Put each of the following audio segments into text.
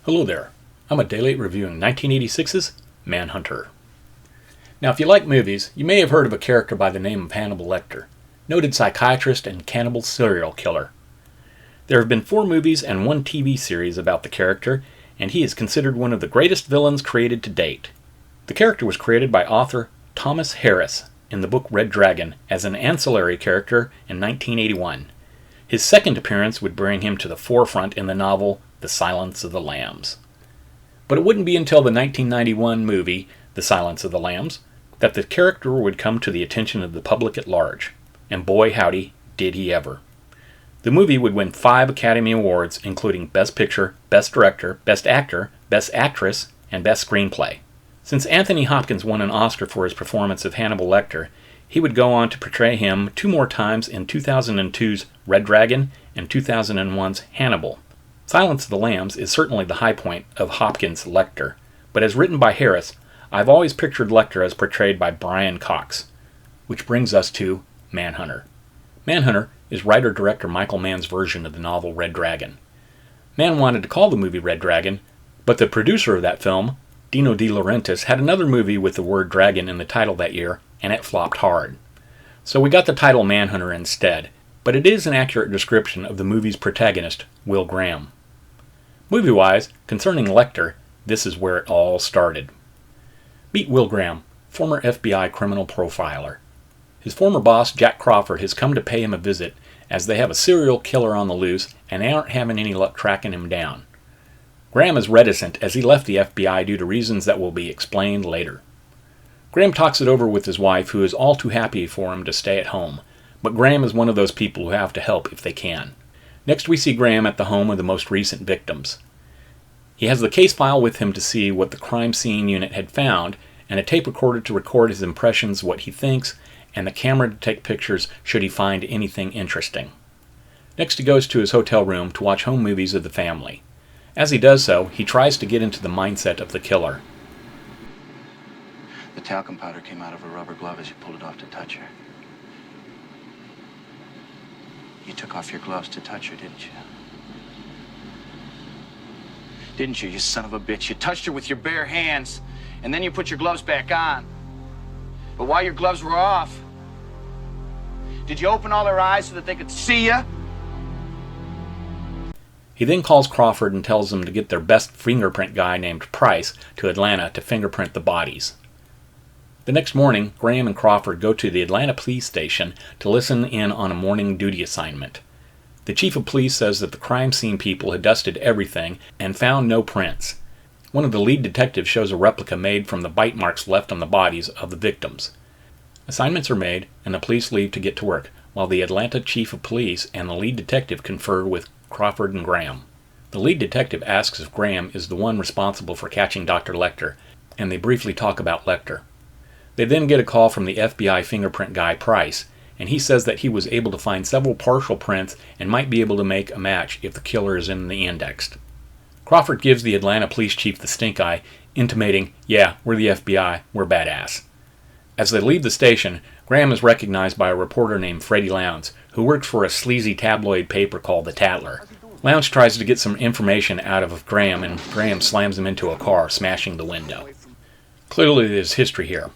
Hello there. I'm a day late reviewing 1986's Manhunter. Now, if you like movies, you may have heard of a character by the name of Hannibal Lecter, noted psychiatrist and cannibal serial killer. There have been 4 movies and 1 TV series about the character, and he is considered one of the greatest villains created to date. The character was created by author Thomas Harris in the book Red Dragon as an ancillary character in 1981. His second appearance would bring him to the forefront in the novel The Silence of the Lambs. But it wouldn't be until the 1991 movie, The Silence of the Lambs, that the character would come to the attention of the public at large. And boy howdy, did he ever. The movie would win 5 Academy Awards, including Best Picture, Best Director, Best Actor, Best Actress, and Best Screenplay. Since Anthony Hopkins won an Oscar for his performance of Hannibal Lecter, he would go on to portray him 2 more times in 2002's Red Dragon and 2001's Hannibal. Silence of the Lambs is certainly the high point of Hopkins' Lecter, but as written by Harris, I've always pictured Lecter as portrayed by Brian Cox, which brings us to Manhunter. Manhunter is writer-director Michael Mann's version of the novel Red Dragon. Mann wanted to call the movie Red Dragon, but the producer of that film, Dino De Laurentiis, had another movie with the word dragon in the title that year, and it flopped hard. So we got the title Manhunter instead, but it is an accurate description of the movie's protagonist, Will Graham. Movie-wise, concerning Lecter, this is where it all started. Meet Will Graham, former FBI criminal profiler. His former boss, Jack Crawford, has come to pay him a visit as they have a serial killer on the loose and they aren't having any luck tracking him down. Graham is reticent as he left the FBI due to reasons that will be explained later. Graham talks it over with his wife, who is all too happy for him to stay at home, but Graham is one of those people who have to help if they can. Next we see Graham at the home of the most recent victims. He has the case file with him to see what the crime scene unit had found, and a tape recorder to record his impressions, what he thinks, and the camera to take pictures should he find anything interesting. Next he goes to his hotel room to watch home movies of the family. As he does so, he tries to get into the mindset of the killer. The talcum powder came out of her rubber glove as you pulled it off to touch her. You took off your gloves to touch her, didn't you? Didn't you, you son of a bitch? You touched her with your bare hands, and then you put your gloves back on. But while your gloves were off, did you open all their eyes so that they could see you? He then calls Crawford and tells them to get their best fingerprint guy named Price to Atlanta to fingerprint the bodies. The next morning, Graham and Crawford go to the Atlanta police station to listen in on a morning duty assignment. The chief of police says that the crime scene people had dusted everything and found no prints. One of the lead detectives shows a replica made from the bite marks left on the bodies of the victims. Assignments are made, and the police leave to get to work, while the Atlanta chief of police and the lead detective confer with Crawford and Graham. The lead detective asks if Graham is the one responsible for catching Dr. Lecter, and they briefly talk about Lecter. They then get a call from the FBI fingerprint guy, Price, and he says that he was able to find several partial prints and might be able to make a match if the killer is in the indexed. Crawford gives the Atlanta police chief the stink eye, intimating, "Yeah, we're the FBI, we're badass." As they leave the station, Graham is recognized by a reporter named Freddie Lowndes, who works for a sleazy tabloid paper called The Tattler. Lowndes tries to get some information out of Graham, and Graham slams him into a car, smashing the window. Clearly there's history here.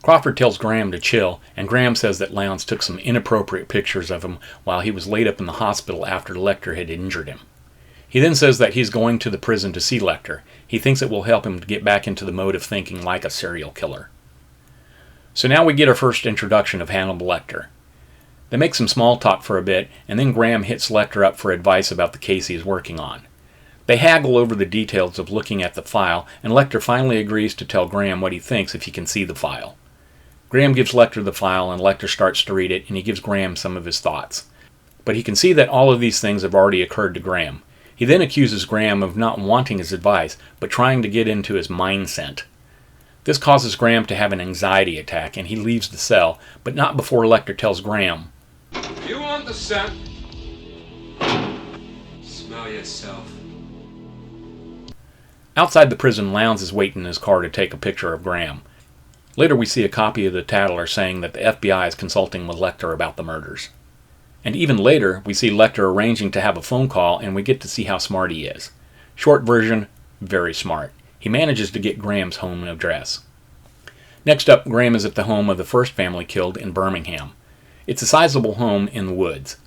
Crawford tells Graham to chill, and Graham says that Lowndes took some inappropriate pictures of him while he was laid up in the hospital after Lecter had injured him. He then says that he's going to the prison to see Lecter. He thinks it will help him to get back into the mode of thinking like a serial killer. So now we get our first introduction of Hannibal Lecter. They make some small talk for a bit, and then Graham hits Lecter up for advice about the case he is working on. They haggle over the details of looking at the file, and Lecter finally agrees to tell Graham what he thinks if he can see the file. Graham gives Lecter the file, and Lecter starts to read it, and he gives Graham some of his thoughts. But he can see that all of these things have already occurred to Graham. He then accuses Graham of not wanting his advice, but trying to get into his mindset. This causes Graham to have an anxiety attack, and he leaves the cell, but not before Lecter tells Graham, "You want the scent? Smell yourself." Outside the prison, Lowndes is waiting in his car to take a picture of Graham. Later we see a copy of the Tattler saying that the FBI is consulting with Lecter about the murders. And even later, we see Lecter arranging to have a phone call, and we get to see how smart he is. Short version, very smart. He manages to get Graham's home address. Next up, Graham is at the home of the first family killed in Birmingham. It's a sizable home in the woods.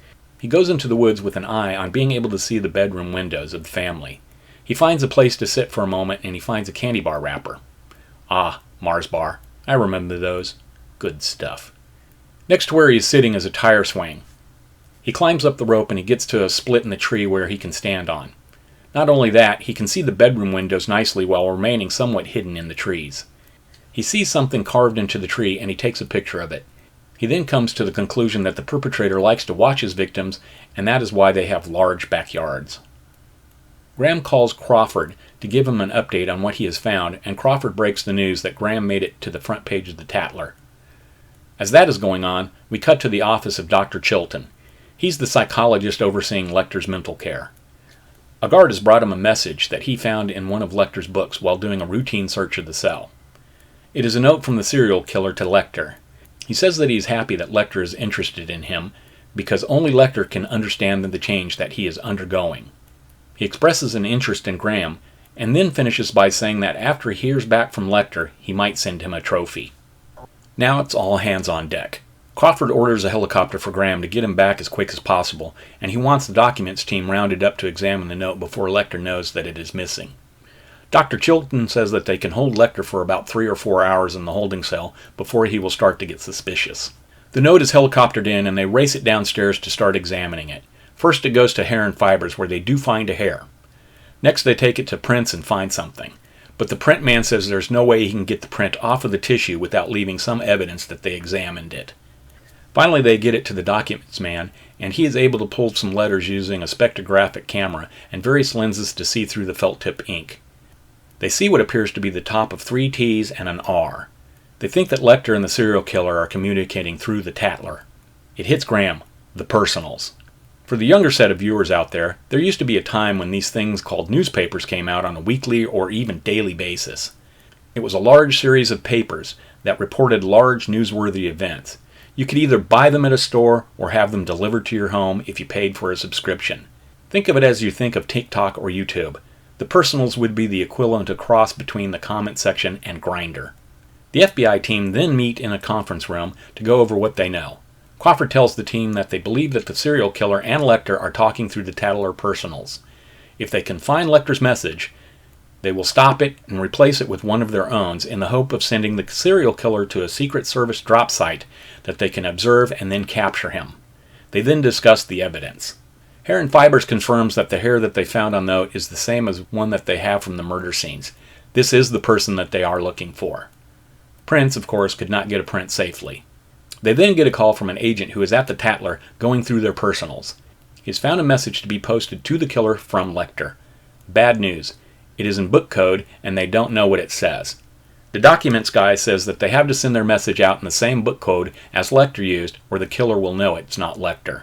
He goes into the woods with an eye on being able to see the bedroom windows of the family. He finds a place to sit for a moment and he finds a candy bar wrapper. Ah, Mars bar. I remember those. Good stuff. Next to where he is sitting is a tire swing. He climbs up the rope and he gets to a split in the tree where he can stand on. Not only that, he can see the bedroom windows nicely while remaining somewhat hidden in the trees. He sees something carved into the tree and he takes a picture of it. He then comes to the conclusion that the perpetrator likes to watch his victims, and that is why they have large backyards. Graham calls Crawford to give him an update on what he has found, and Crawford breaks the news that Graham made it to the front page of the Tatler. As that is going on, we cut to the office of Dr. Chilton. He's the psychologist overseeing Lecter's mental care. A guard has brought him a message that he found in one of Lecter's books while doing a routine search of the cell. It is a note from the serial killer to Lecter. He says that he is happy that Lecter is interested in him because only Lecter can understand the change that he is undergoing. He expresses an interest in Graham and then finishes by saying that after he hears back from Lecter, he might send him a trophy. Now it's all hands on deck. Crawford orders a helicopter for Graham to get him back as quick as possible, and he wants the documents team rounded up to examine the note before Lecter knows that it is missing. Dr. Chilton says that they can hold Lecter for about 3 or 4 hours in the holding cell before he will start to get suspicious. The note is helicoptered in and they race it downstairs to start examining it. First it goes to Hair and Fibers where they do find a hair. Next they take it to prints and find something. But the print man says there's no way he can get the print off of the tissue without leaving some evidence that they examined it. Finally they get it to the documents man, and he is able to pull some letters using a spectrographic camera and various lenses to see through the felt tip ink. They see what appears to be the top of 3 T's and an R. They think that Lecter and the serial killer are communicating through the Tatler. It hits Graham, the personals. For the younger set of viewers out there used to be a time when these things called newspapers came out on a weekly or even daily basis. It was a large series of papers that reported large newsworthy events. You could either buy them at a store or have them delivered to your home if you paid for a subscription. Think of it as you think of TikTok or YouTube. The personals would be the equivalent of cross between the comment section and Grindr. The FBI team then meet in a conference room to go over what they know. Crawford tells the team that they believe that the serial killer and Lecter are talking through the Tatler personals. If they can find Lecter's message, they will stop it and replace it with one of their own in the hope of sending the serial killer to a Secret Service drop site that they can observe and then capture him. They then discuss the evidence. Hair and Fibers confirms that the hair that they found on the note is the same as one that they have from the murder scenes. This is the person that they are looking for. Prince, of course, could not get a print safely. They then get a call from an agent who is at the Tatler going through their personals. He has found a message to be posted to the killer from Lecter. Bad news. It is in book code and they don't know what it says. The documents guy says that they have to send their message out in the same book code as Lecter used or the killer will know it's not Lecter.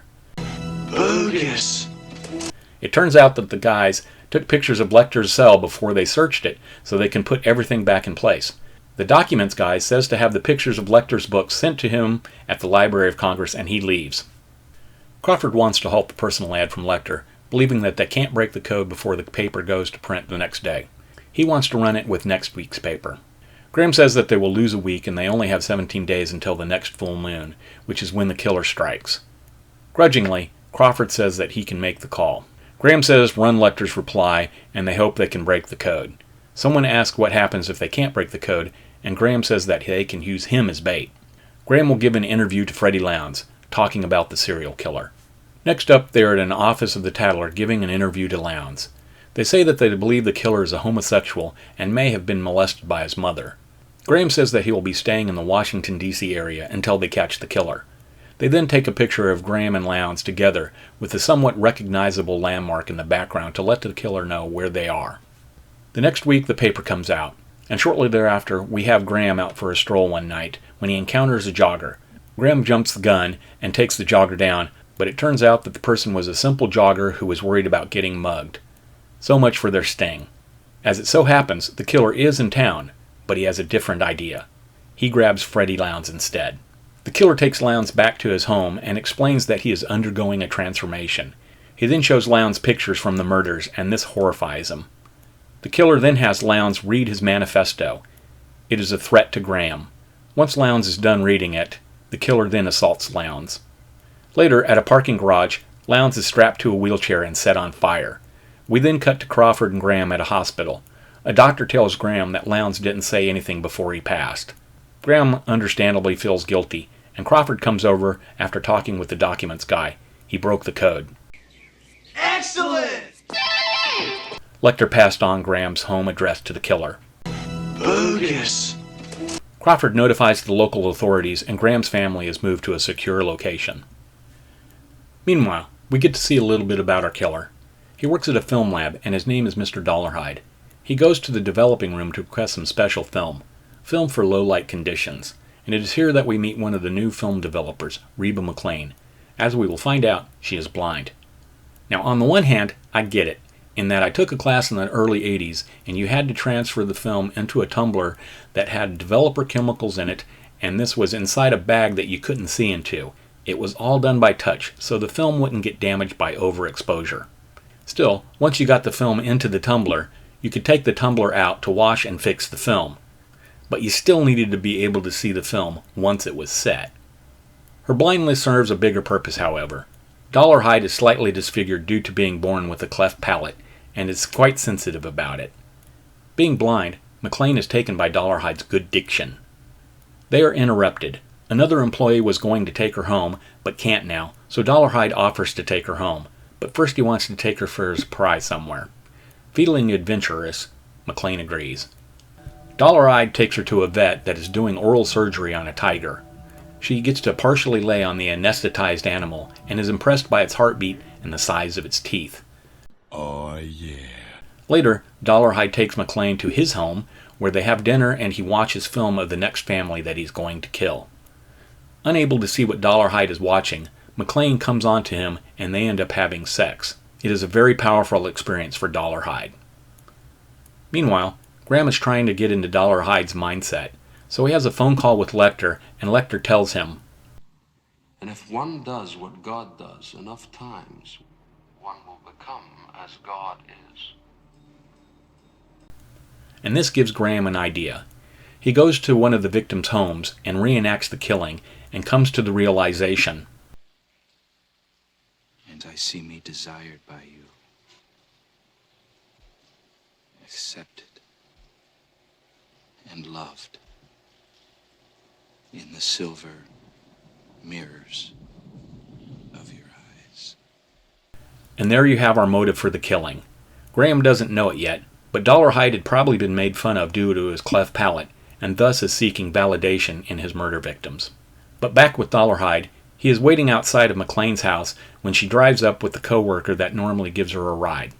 Bogus. It turns out that the guys took pictures of Lecter's cell before they searched it so they can put everything back in place. The documents guy says to have the pictures of Lecter's books sent to him at the Library of Congress and he leaves. Crawford wants to halt the personal ad from Lecter, believing that they can't break the code before the paper goes to print the next day. He wants to run it with next week's paper. Graham says that they will lose a week and they only have 17 days until the next full moon, which is when the killer strikes. Grudgingly, Crawford says that he can make the call. Graham says run Lecter's reply and they hope they can break the code. Someone asks what happens if they can't break the code, and Graham says that they can use him as bait. Graham will give an interview to Freddie Lowndes, talking about the serial killer. Next up, they are at an office of the Tatler giving an interview to Lowndes. They say that they believe the killer is a homosexual and may have been molested by his mother. Graham says that he will be staying in the Washington, D.C. area until they catch the killer. They then take a picture of Graham and Lowndes together with a somewhat recognizable landmark in the background to let the killer know where they are. The next week the paper comes out, and shortly thereafter we have Graham out for a stroll one night when he encounters a jogger. Graham jumps the gun and takes the jogger down, but it turns out that the person was a simple jogger who was worried about getting mugged. So much for their sting. As it so happens, the killer is in town, but he has a different idea. He grabs Freddie Lowndes instead. The killer takes Lowndes back to his home and explains that he is undergoing a transformation. He then shows Lowndes pictures from the murders, and this horrifies him. The killer then has Lowndes read his manifesto. It is a threat to Graham. Once Lowndes is done reading it, the killer then assaults Lowndes. Later, at a parking garage, Lowndes is strapped to a wheelchair and set on fire. We then cut to Crawford and Graham at a hospital. A doctor tells Graham that Lowndes didn't say anything before he passed. Graham understandably feels guilty, and Crawford comes over after talking with the documents guy. He broke the code. Excellent! Lecter passed on Graham's home address to the killer. Bogus. Crawford notifies the local authorities, and Graham's family is moved to a secure location. Meanwhile, we get to see a little bit about our killer. He works at a film lab, and his name is Mr. Dollarhide. He goes to the developing room to request some special film for low-light conditions, and it is here that we meet one of the new film developers, Reba McClane. As we will find out, she is blind. Now, on the one hand, I get it, in that I took a class in the early 80s, and you had to transfer the film into a tumbler that had developer chemicals in it, and this was inside a bag that you couldn't see into. It was all done by touch, so the film wouldn't get damaged by overexposure. Still, once you got the film into the tumbler, you could take the tumbler out to wash and fix the film. But you still needed to be able to see the film once it was set. Her blindness serves a bigger purpose, however. Dollarhide is slightly disfigured due to being born with a cleft palate, and is quite sensitive about it. Being blind, McClane is taken by Dollarhide's good diction. They are interrupted. Another employee was going to take her home, but can't now, so Dollarhide offers to take her home. But first he wants to take her for a surprise somewhere. Feeling adventurous, McClane agrees. Dollarhide takes her to a vet that is doing oral surgery on a tiger. She gets to partially lay on the anesthetized animal and is impressed by its heartbeat and the size of its teeth. Oh, yeah. Later, Dollarhide takes McClane to his home, where they have dinner and he watches film of the next family that he's going to kill. Unable to see what Dollarhide is watching, McClane comes on to him and they end up having sex. It is a very powerful experience for Dollarhide. Meanwhile, Graham is trying to get into Dollarhide's mindset, so he has a phone call with Lecter, and Lecter tells him, And if one does what God does enough times, one will become as God is. And this gives Graham an idea. He goes to one of the victims' homes and reenacts the killing, and comes to the realization, And I see me desired by you, accepted and loved in the silver mirrors of your eyes. And there you have our motive for the killing. Graham doesn't know it yet, but Dollarhide had probably been made fun of due to his cleft palate, and thus is seeking validation in his murder victims. But back with Dollarhide, he is waiting outside of McClane's house when she drives up with the co-worker that normally gives her a ride.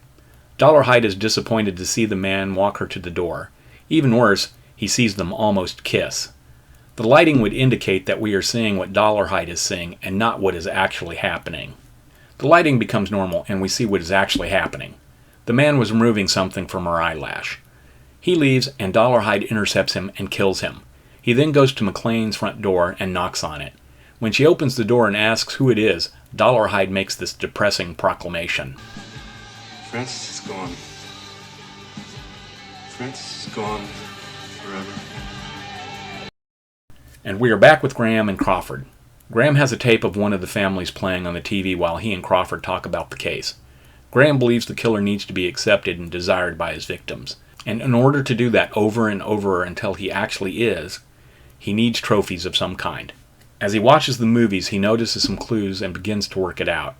Dollarhide is disappointed to see the man walk her to the door. Even worse, he sees them almost kiss. The lighting would indicate that we are seeing what Dollarhide is seeing and not what is actually happening. The lighting becomes normal and we see what is actually happening. The man was removing something from her eyelash. He leaves and Dollarhide intercepts him and kills him. He then goes to McClane's front door and knocks on it. When she opens the door and asks who it is, Dollarhide makes this depressing proclamation. Francis is gone. Francis is gone forever. And we are back with Graham and Crawford. Graham has a tape of one of the families playing on the TV while he and Crawford talk about the case. Graham believes the killer needs to be accepted and desired by his victims. And in order to do that over and over until he actually is, he needs trophies of some kind. As he watches the movies, he notices some clues and begins to work it out.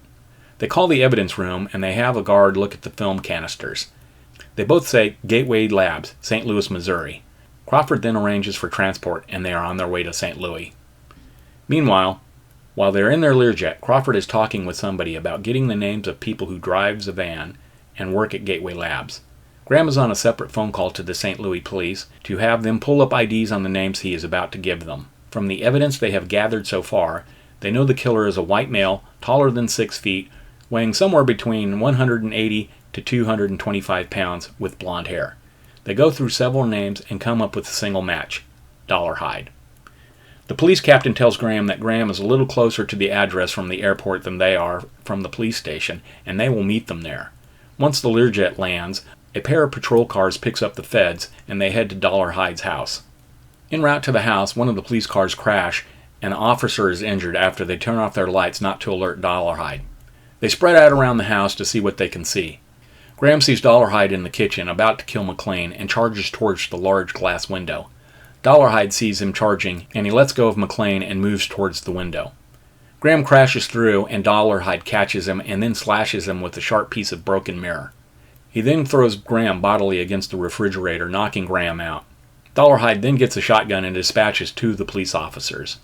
They call the evidence room and they have a guard look at the film canisters. They both say Gateway Labs, St. Louis, Missouri. Crawford then arranges for transport and they are on their way to St. Louis. Meanwhile, while they're in their Learjet, Crawford is talking with somebody about getting the names of people who drives a van and work at Gateway Labs. Graham is on a separate phone call to the St. Louis police to have them pull up IDs on the names he is about to give them. From the evidence they have gathered so far, they know the killer is a white male, taller than 6 feet, weighing somewhere between 180 to 225 pounds with blonde hair. They go through several names and come up with a single match, Dollarhide. The police captain tells Graham that Graham is a little closer to the address from the airport than they are from the police station, and they will meet them there. Once the Learjet lands, A pair of patrol cars picks up the feds, and they head to Dollarhide's house. En route to the house, one of the police cars crash, and an officer is injured after they turn off their lights not to alert Dollarhide. They spread out around the house to see what they can see. Graham sees Dollarhide in the kitchen, about to kill McClane, and charges towards the large glass window. Dollarhide sees him charging, and he lets go of McClane and moves towards the window. Graham crashes through, and Dollarhide catches him and then slashes him with a sharp piece of broken mirror. He then throws Graham bodily against the refrigerator, knocking Graham out. Dollarhide then gets a shotgun and dispatches two of the police officers.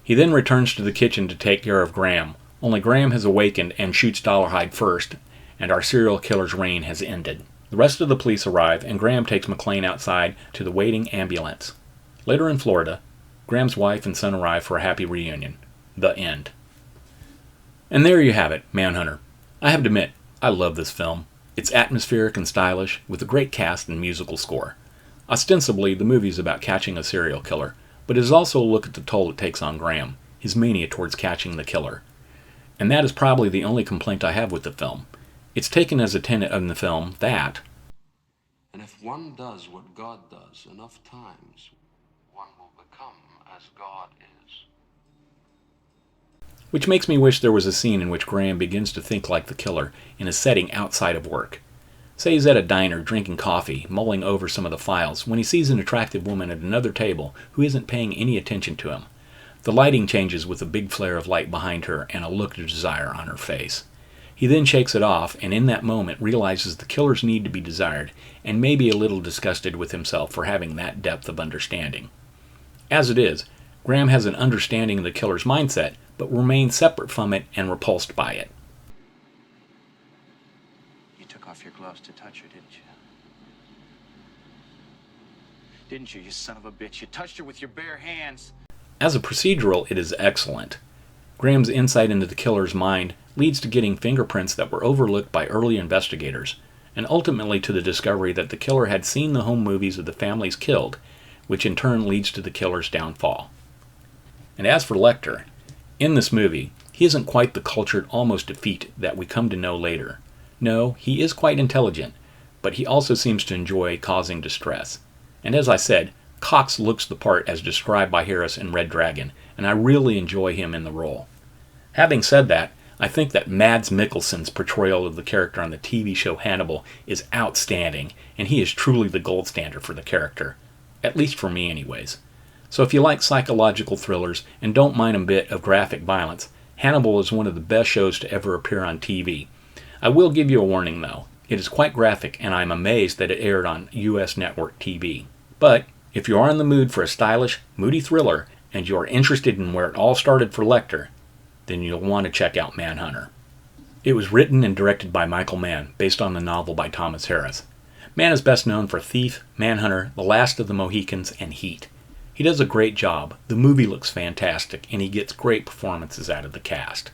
He then returns to the kitchen to take care of Graham, only Graham has awakened and shoots Dollarhide first, and our serial killer's reign has ended. The rest of the police arrive, and Graham takes McClane outside to the waiting ambulance. Later in Florida, Graham's wife and son arrive for a happy reunion. The end. And there you have it, Manhunter. I have to admit, I love this film. It's atmospheric and stylish, with a great cast and musical score. Ostensibly, the movie is about catching a serial killer, but it is also a look at the toll it takes on Graham, his mania towards catching the killer. And that is probably the only complaint I have with the film. It's taken as a tenet in the film that, and if one does what God does enough times, one will become as God is. which makes me wish there was a scene in which Graham begins to think like the killer in a setting outside of work. Say he's at a diner drinking coffee, mulling over some of the files, when he sees an attractive woman at another table who isn't paying any attention to him. The lighting changes with a big flare of light behind her and a look of desire on her face. He then shakes it off, and in that moment realizes the killer's need to be desired, and may be a little disgusted with himself for having that depth of understanding. As it is, Graham has an understanding of the killer's mindset, but remains separate from it and repulsed by it. You took off your gloves to touch her, didn't you? Didn't you, you son of a bitch? You touched her with your bare hands. As a procedural, it is excellent. Graham's insight into the killer's mind leads to getting fingerprints that were overlooked by early investigators, and ultimately to the discovery that the killer had seen the home movies of the families killed, which in turn leads to the killer's downfall. And as for Lecter, in this movie, he isn't quite the cultured, almost effete that we come to know later. No, he is quite intelligent, but he also seems to enjoy causing distress. And as I said, Cox looks the part as described by Harris in Red Dragon, and I really enjoy him in the role. Having said that, I think that Mads Mikkelsen's portrayal of the character on the TV show Hannibal is outstanding, and he is truly the gold standard for the character. At least for me anyways. So if you like psychological thrillers and don't mind a bit of graphic violence, Hannibal is one of the best shows to ever appear on TV. I will give you a warning though. It is quite graphic, and I'm amazed that it aired on US network TV. But if you are in the mood for a stylish, moody thriller, and you are interested in where it all started for Lecter, then you'll want to check out Manhunter. It was written and directed by Michael Mann, based on the novel by Thomas Harris. Mann is best known for Thief, Manhunter, The Last of the Mohicans, and Heat. He does a great job, the movie looks fantastic, and he gets great performances out of the cast.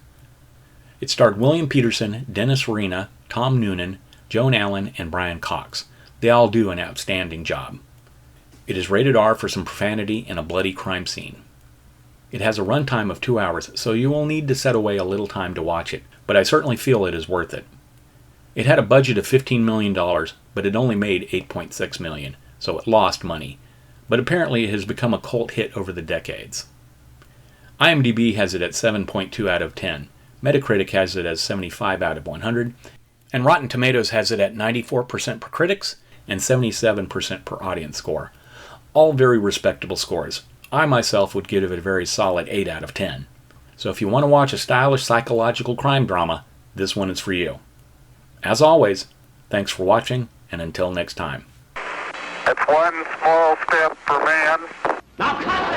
It starred William Peterson, Dennis Farina, Tom Noonan, Joan Allen, and Brian Cox. They all do an outstanding job. It is rated R for some profanity and a bloody crime scene. It has a runtime of 2 hours, so you will need to set away a little time to watch it, but I certainly feel it is worth it. It had a budget of $15 million, but it only made $8.6 million, so it lost money. But apparently it has become a cult hit over the decades. IMDb has it at 7.2 out of 10, Metacritic has it as 75 out of 100, and Rotten Tomatoes has it at 94% per critics and 77% per audience score. All very respectable scores. I myself would give it a very solid 8 out of 10. So if you want to watch a stylish psychological crime drama, this one is for you. As always, thanks for watching, and until next time. It's one small step for man. Now cut